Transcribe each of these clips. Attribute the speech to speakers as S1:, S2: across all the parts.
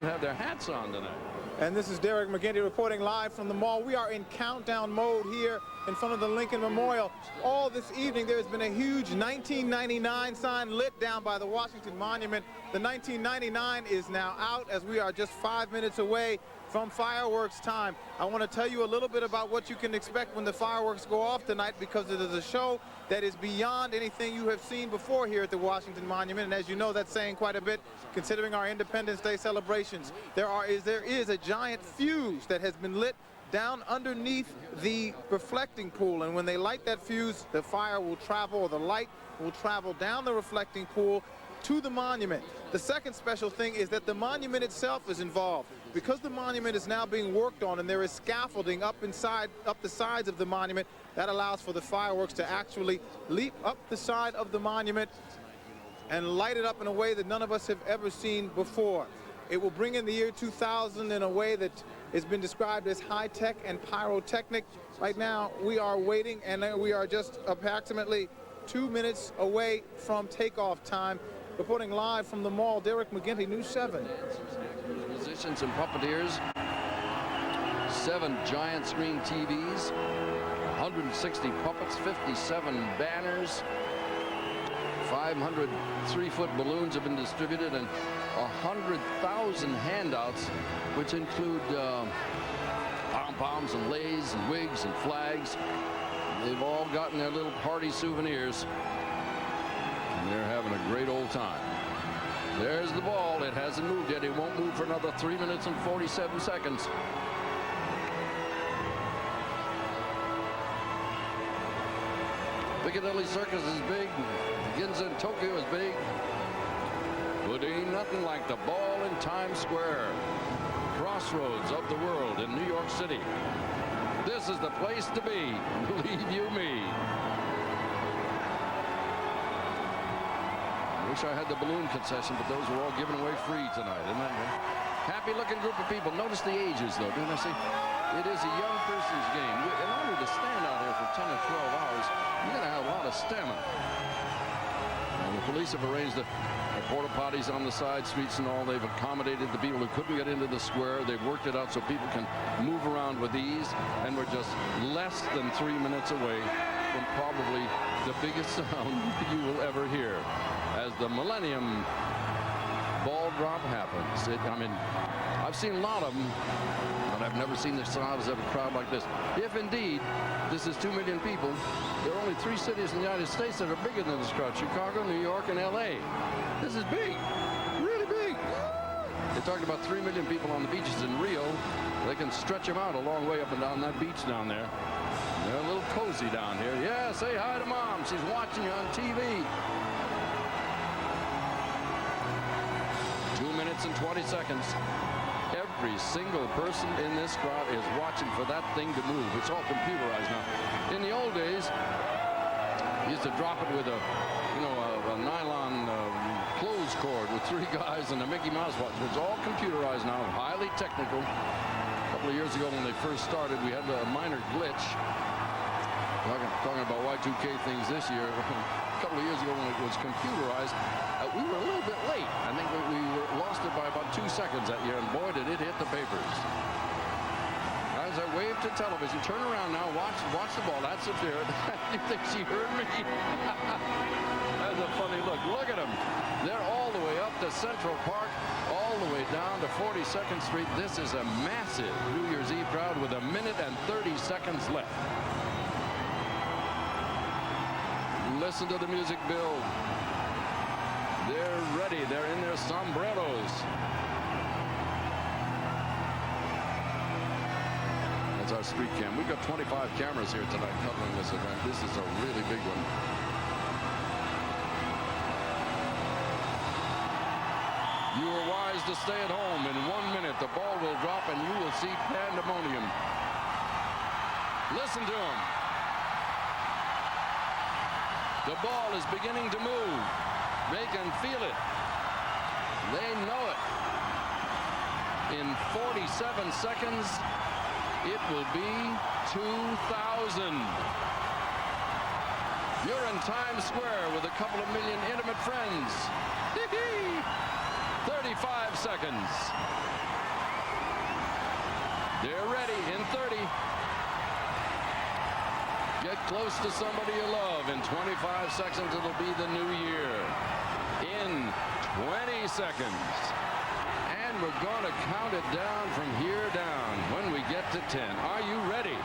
S1: have their hats on tonight.
S2: And this is Derek McGinty reporting live from the mall. We are in countdown mode here in front of the Lincoln Memorial. All this evening there's been a huge 1999 sign lit down by the Washington Monument. The 1999 is now out as we are just 5 minutes away from fireworks time. I want to tell you a little bit about what you can expect when the fireworks go off tonight, because it is a show that is beyond anything you have seen before here at the Washington Monument. And as you know, that's saying quite a bit considering our Independence Day celebrations. There is a giant fuse that has been lit down underneath the reflecting pool, and when they light that fuse, the fire will travel, or the light will travel down the reflecting pool to the monument. The second special thing is that the monument itself is involved. Because the monument is now being worked on and there is scaffolding up the sides of the monument, that allows for the fireworks to actually leap up the side of the monument and light it up in a way that none of us have ever seen before. It will bring in the year 2000 in a way that has been described as high-tech and pyrotechnic. Right now, we are waiting, and we are just approximately 2 minutes away from takeoff time. Reporting live from the mall, Derek McGinty, News 7.
S1: Musicians and puppeteers, 7 giant screen TVs, 160 puppets, 57 banners, 500 3-foot balloons have been distributed, and 100,000 handouts, which include pom-poms and leis and wigs and flags. They've all gotten their little party souvenirs, and they're having a great old time. There's the ball. It hasn't moved yet. It won't move for another 3 minutes and 47 seconds. Piccadilly Circus is big. Ginza in Tokyo is big. But ain't nothing like the ball in Times Square. Crossroads of the world in New York City. This is the place to be, believe you me. I wish I had the balloon concession, but those were all given away free tonight, isn't that right? Happy looking group of people. Notice the ages though, didn't I see? It is a young person's game. In order to stand out here for 10 or 12 hours, you gotta have a lot of stamina. And the police have arranged the porta potties on the side streets and all. They've accommodated the people who couldn't get into the square. They've worked it out so people can move around with ease, and we're just less than 3 minutes away from probably the biggest sound you will ever hear as the Millennium ball drop happens. I mean, I've seen a lot of them, but I've never seen the size of a crowd like this. If indeed this is 2 million people, there are only 3 cities in the United States that are bigger than this crowd: Chicago, New York, and LA. This is big, really big. They talked about 3 million people on the beaches in Rio. They can stretch them out a long way up and down that beach down there. They're a little cozy down here. Yeah, say hi to Mom. She's watching you on TV. 2 minutes and 20 seconds. Every single person in this crowd is watching for that thing to move. It's all computerized now. In the old days, you used to drop it with a nylon clothes cord with 3 guys and a Mickey Mouse watch. It's all computerized now, highly technical. A couple of years ago when they first started, we had a minor glitch. Talking about Y2K things this year. A couple of years ago when it was computerized, we were a little bit late. I think we lost it by about 2 seconds that year, and boy, did it hit the papers. As I wave to television, turn around now, watch the ball. That's it there. You think she heard me? That's a funny look. Look at them. They're all the way up to Central Park, all the way down to 42nd Street. This is a massive New Year's Eve crowd with 1 minute and 30 seconds left. Listen to the music build. They're ready. They're in their sombreros. That's our street cam. We've got 25 cameras here tonight covering this event. This is a really big one. You are wise to stay at home. In 1 minute, the ball will drop and you will see pandemonium. Listen to them. The ball is beginning to move. They can feel it. They know it. In 47 seconds, it will be 2,000. You're in Times Square with a couple of million intimate friends. 30 35 seconds. They're ready in 30. Get close to somebody you love. In 25 seconds, it'll be the new year. In 20 seconds. And we're going to count it down from here down when we get to 10. Are you ready?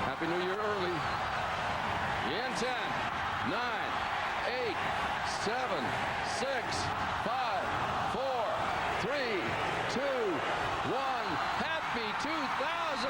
S1: Happy New Year early. In 10, 9, 8, 7, 6, 5, 4, 3, 2, 1. Happy 2000!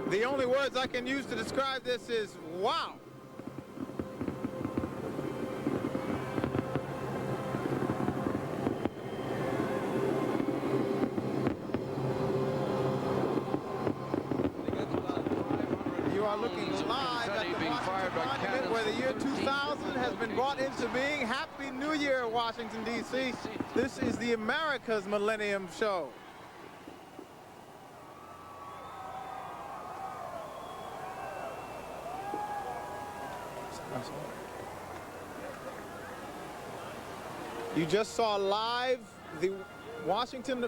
S2: The only words I can use to describe this is wow. You are looking live at the Washington Monument where the year 2000 has been brought into being. Happy New Year, Washington, D.C. This is the America's Millennium Show. You just saw live the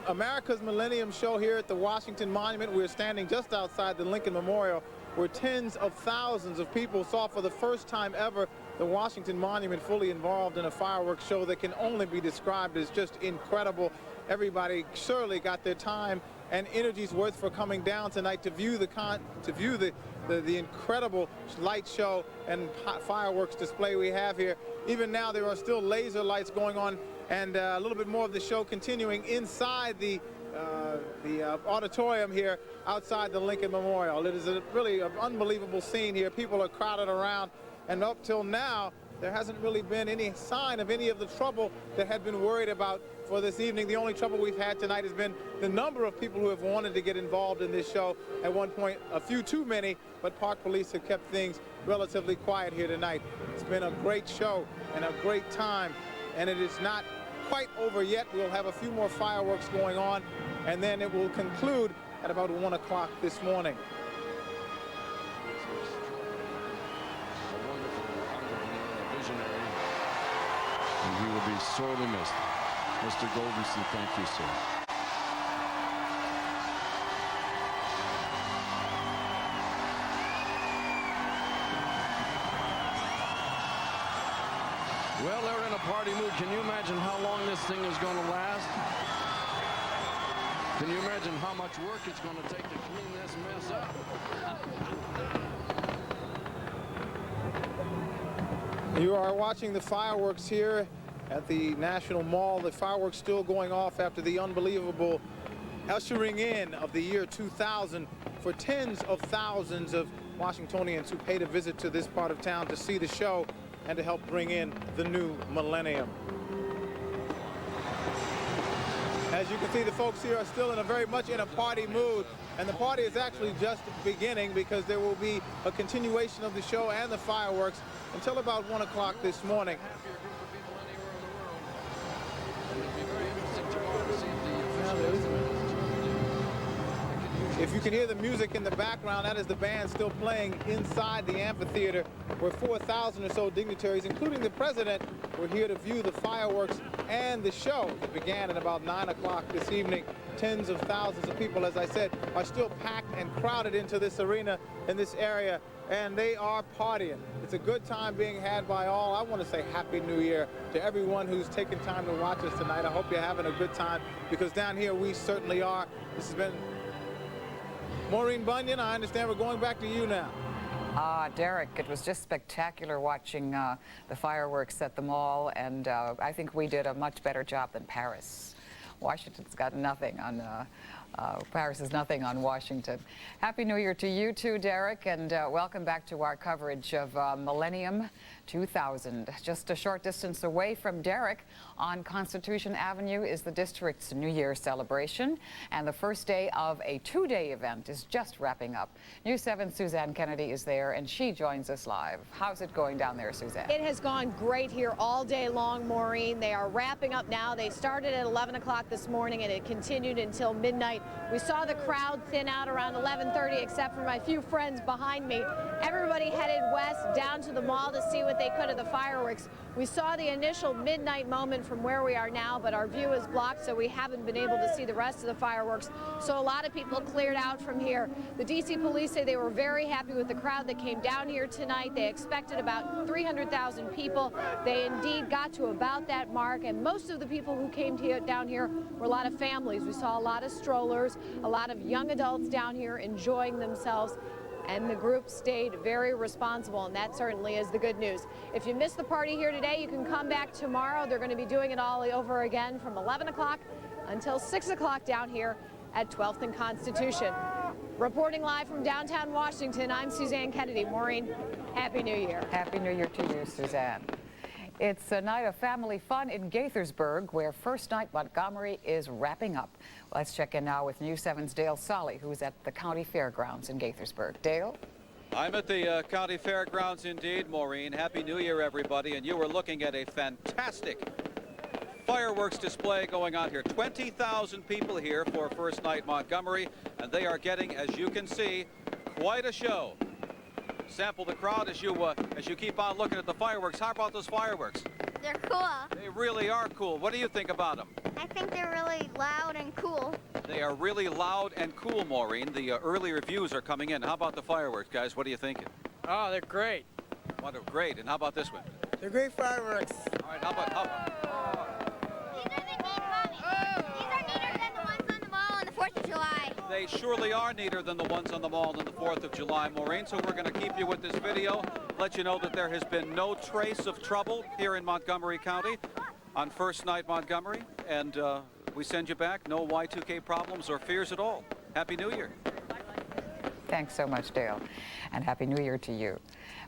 S2: America's Millennium Show here at the Washington Monument. We're standing just outside the Lincoln Memorial, where tens of thousands of people saw for the first time ever the Washington Monument fully involved in a fireworks show that can only be described as just incredible. Everybody surely got their time and energy's worth for coming down tonight to view the incredible light show and fireworks display we have here. Even now there are still laser lights going on, and a little bit more of the show continuing inside the auditorium here outside the Lincoln Memorial. It is really an unbelievable scene here. People are crowded around, and up till now there hasn't really been any sign of any of the trouble that had been worried about for this evening. The only trouble we've had tonight has been the number of people who have wanted to get involved in this show. At one point, a few too many, but Park Police have kept things relatively quiet here tonight. It's been a great show and a great time, and it is not quite over yet. We'll have a few more fireworks going on, and then it will conclude at about 1 o'clock this morning.
S1: And he will be sorely missed. Mr. Goldenstein, thank you, sir. Well, they're in a party mood. Can you imagine how long this thing is going to last? Can you imagine how much work it's going to take to clean this mess up?
S2: You are watching the fireworks here at the National Mall. The fireworks still going off after the unbelievable ushering in of the year 2000 for tens of thousands of Washingtonians who paid a visit to this part of town to see the show and to help bring in the new millennium. As you can see, the folks here are still very much in a party mood, and the party is actually just beginning because there will be a continuation of the show and the fireworks until about 1 o'clock this morning. If you can hear the music in the background, that is the band still playing inside the amphitheater, where 4,000 or so dignitaries, including the president, were here to view the fireworks and the show. It began at about 9 o'clock this evening. Tens of thousands of people, as I said, are still packed and crowded into this arena in this area, and they are partying. It's a good time being had by all. I want to say Happy New Year to everyone who's taken time to watch us tonight. I hope you're having a good time, because down here we certainly are. This has been Maureen Bunyan. I understand we're going back to you now.
S3: Derek, it was just spectacular watching the fireworks at the mall, and I think we did a much better job than Paris. Washington's got nothing on Paris is nothing on Washington. Happy New Year to you too, Derek, and welcome back to our coverage of Millennium 2000. Just a short distance away from Derek on Constitution Avenue is the district's New Year celebration, and the first day of a two-day event is just wrapping up. News 7's Suzanne Kennedy is there, and she joins us live. How's it going down there, Suzanne?
S4: It has gone great here all day long, Maureen. They are wrapping up now. They started at 11 o'clock this morning, and it continued until midnight. We saw the crowd thin out around 11:30, except for my few friends behind me. Everybody headed west down to the mall to see what they could of the fireworks. We saw the initial midnight moment from where we are now, but our view is blocked, so we haven't been able to see the rest of the fireworks. So a lot of people cleared out from here. The D.C. police say they were very happy with the crowd that came down here tonight. They expected about 300,000 people. They indeed got to about that mark, and most of the people who came down here were a lot of families. We saw a lot of strollers, a lot of young adults down here enjoying themselves, and the group stayed very responsible, and that certainly is the good news. If you missed the party here today, you can come back tomorrow. They're going to be doing it all over again from 11 o'clock until 6 o'clock down here at 12th and Constitution. Reporting live from downtown Washington, I'm Suzanne Kennedy. Maureen, Happy New Year.
S3: Happy New Year to you, Suzanne. It's a night of family fun in Gaithersburg, where First Night Montgomery is wrapping up. Let's check in now with News 7's Dale Solly, who's at the county fairgrounds in Gaithersburg. Dale?
S5: I'm at the county fairgrounds indeed, Maureen. Happy New Year, everybody. And you were looking at a fantastic fireworks display going on here. 20,000 people here for First Night Montgomery, and they are getting, as you can see, quite a show. Sample the crowd as you keep on looking at the fireworks. How about those fireworks?
S6: They're cool.
S5: They really are cool. What do you think about them?
S6: I think they're really loud and cool.
S5: They are really loud and cool, Maureen. The early reviews are coming in. How about the fireworks, guys? What are you thinking?
S7: Oh, they're great.
S5: What are great. And how about this one?
S7: They're great fireworks.
S5: All right, how about
S6: These are the neat, Mommy. These are neater than the ones on the mall on the 4th of July.
S5: They surely are neater than the ones on the mall on the 4th of July, Maureen. So we're going to keep you with this video, let you know that there has been no trace of trouble here in Montgomery County on First Night Montgomery. And we send you back. No Y2K problems or fears at all. Happy New Year.
S3: Thanks so much, Dale, and Happy New Year to you.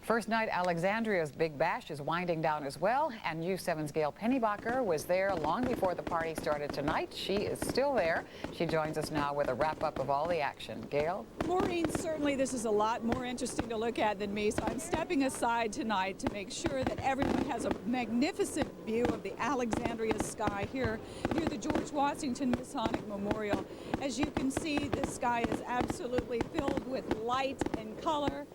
S3: First Night Alexandria's Big Bash is winding down as well, and News 7's Gail Pennybacher was there long before the party started tonight. She is still there. She joins us now with a wrap-up of all the action. Gail?
S8: Maureen, certainly this is a lot more interesting to look at than me, so I'm stepping aside tonight to make sure that everyone has a magnificent view of the Alexandria sky here near the George Washington Masonic Memorial. As you can see, the sky is absolutely filled with light and color.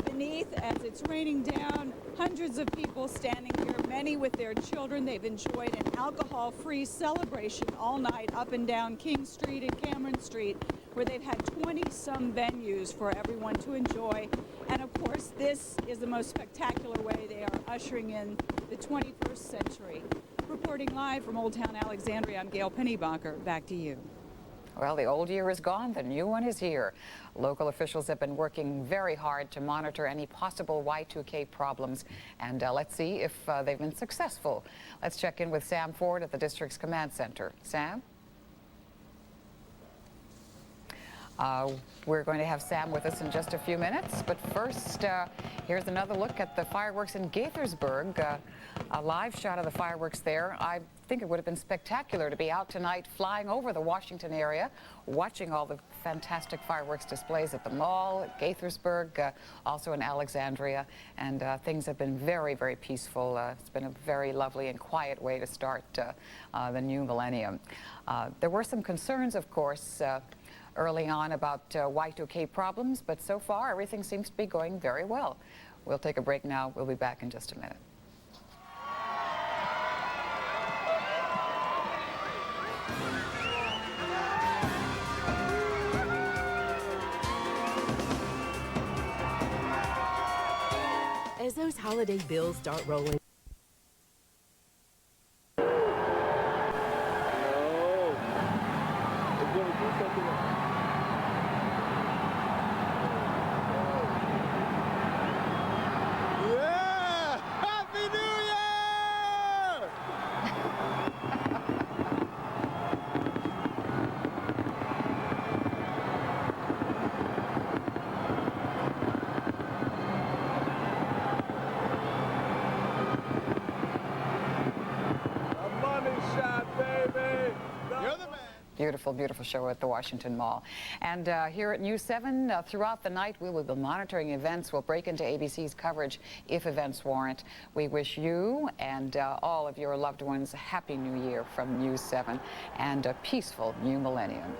S8: Beneath, as it's raining down, hundreds of people standing here, many with their children. They've enjoyed an alcohol-free celebration all night up and down King Street and Cameron Street, where they've had 20-some venues for everyone to enjoy. And of course, this is the most spectacular way they are ushering in the 21st century. Reporting live from Old Town Alexandria, I'm Gail Pennybacher. Back to you.
S3: Well, the old year is gone, the new one is here. Local officials have been working very hard to monitor any possible Y2K problems, and let's see if they've been successful. Let's check in with Sam Ford at the district's command center. Sam? We're going to have Sam with us in just a few minutes, but first, here's another look at the fireworks in Gaithersburg. A live shot of the fireworks there. I think it would have been spectacular to be out tonight flying over the Washington area, watching all the fantastic fireworks displays at the mall, at Gaithersburg, also in Alexandria, and things have been very, very peaceful. It's been a very lovely and quiet way to start the new millennium. There were some concerns, of course, early on about Y2K problems, but so far everything seems to be going very well. We'll take a break now. We'll be back in just a minute.
S9: As those holiday bills start rolling.
S3: Beautiful, beautiful show at the Washington Mall. And here at News 7, throughout the night, we will be monitoring events. We'll break into ABC's coverage if events warrant. We wish you and all of your loved ones a happy new year from News 7 and a peaceful new millennium.